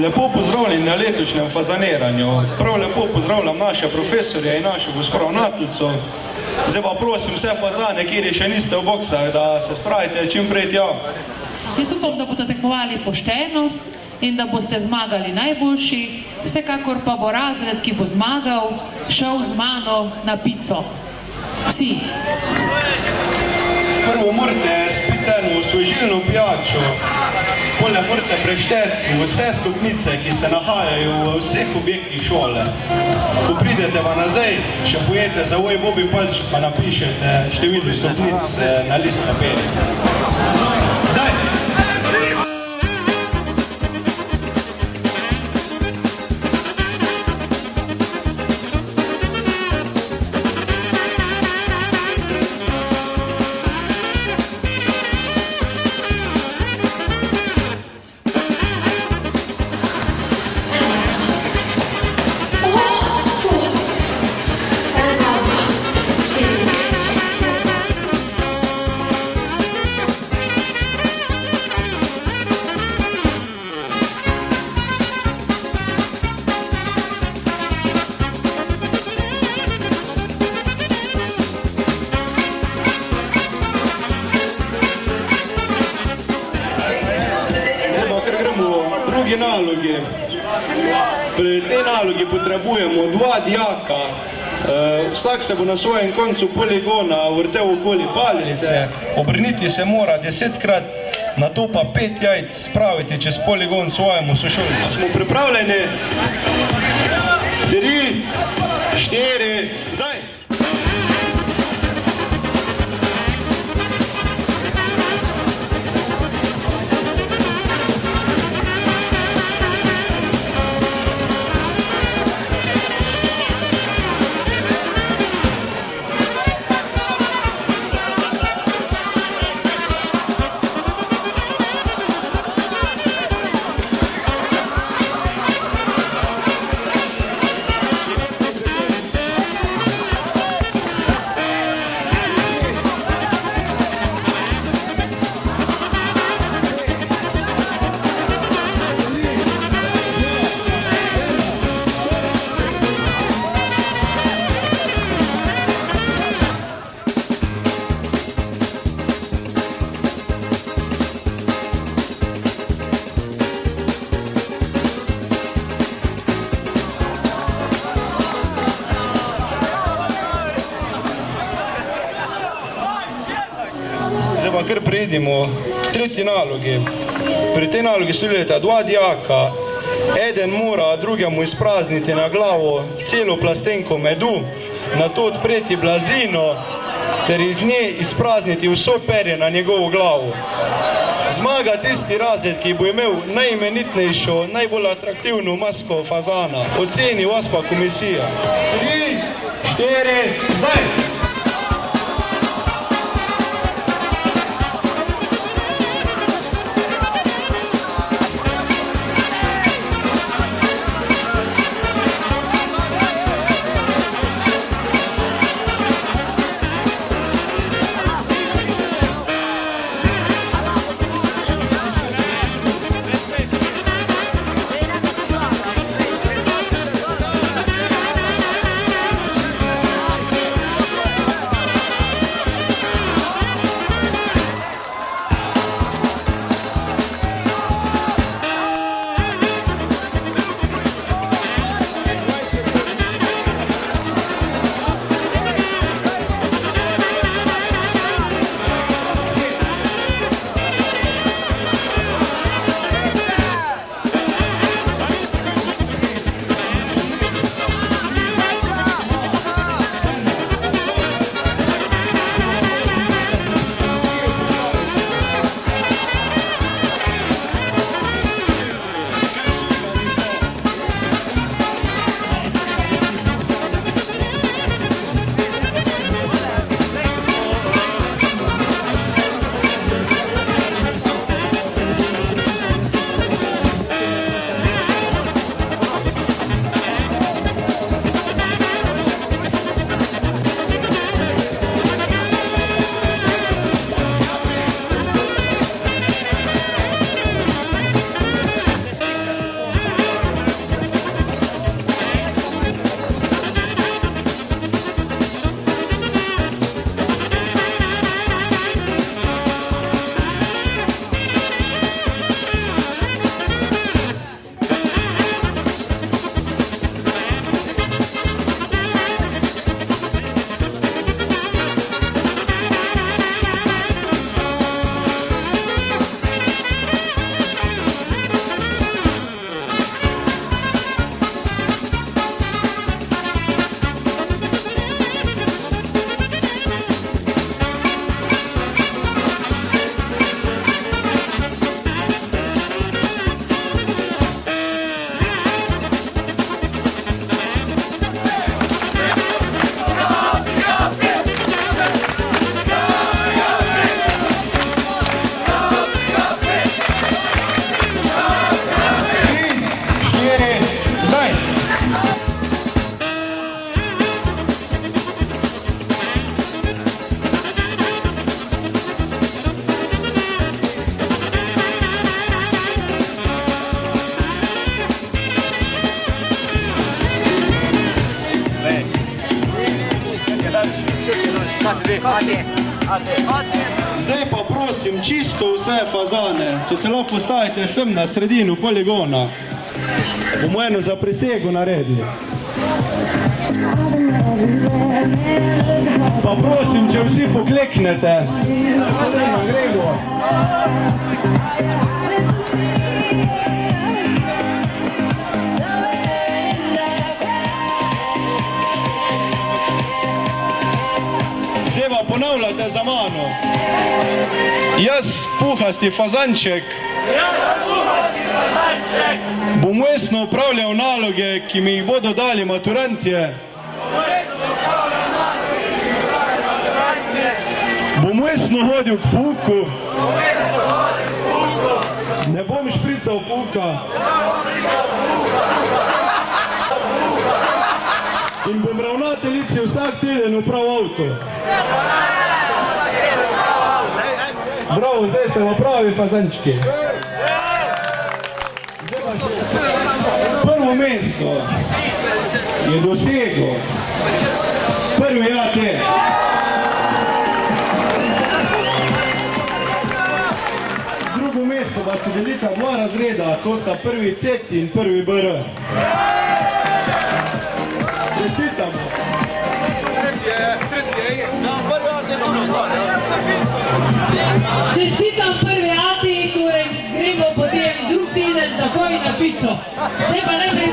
Lepo pozdravljeni na letošnjem fazaniranju. Prav lepo pozdravljam naše profesorje in našo gospod ravnateljico. Zdaj pa prosim vse fazane, kjer še niste v boksah, da se spravite čim prej tja. Jaz upam, da boste tekmovali pošteno in da boste zmagali najboljši. Vsekakor pa bo razred, ki bo zmagal, šel z mano na pico. Vsi. Prvo morate spiti eno osvežilno pijačo. Poleg morate prešteti vse stopnice, ki se nahajajo v vseh objektih šole. Ko pridete pa nazaj, še pojete za oj bobi palček, pa napišete število stopnic na list papirja. Daj! Nalogi. Pri tej nalogi potrebujemo 2 dijaka. Vsak se bo na svojem koncu poligona vrtel okoli palice. Obrniti se mora 10-krat, na to pa 5 jajc spraviti čez poligon svojemu sošolcu. Smo pripravljeni? 3, 4, zdaj! Zdaj pa kar prejdimo k tretji nalogi. Pri tej nalogi sodelujeta 2 dijaka. Eden mora drugemu izprazniti na glavo celo plastenko medu, nato odpreti blazino ter iz nje izprazniti vso perje na njegovo glavo. Zmaga tisti razred, ki bo imel najimenitnejšo, najbolj atraktivno masko fazana. Oceni vas pa komisija. 3, 4, zdaj! Zdaj pa prosim, čisto vse fazane, če se lahko postavite sem na sredino poligona, bomo eno za prisego naredili. Pa prosim, če vsi pokleknete. Zdaj pa ponavljate za mano. Jaz, puhasti fazanček, bom vestno upravljal naloge, ki mi jih bodo dali maturantje. Bom vestno hodil k pouku. Ne bom šprical pouka. In bom ravnateljici vsak teden upravil avto. Bravo, zdaj ste v pravi fazančki. Prvo mesto je dosegel prvi AT. Drugo mesto pa si delita dva razreda, to sta prvi C in prvi BR. Čestitamo. Čestitam prvi ati, torej gremo potem drug teden takoj na pico. Zdaj pa najprej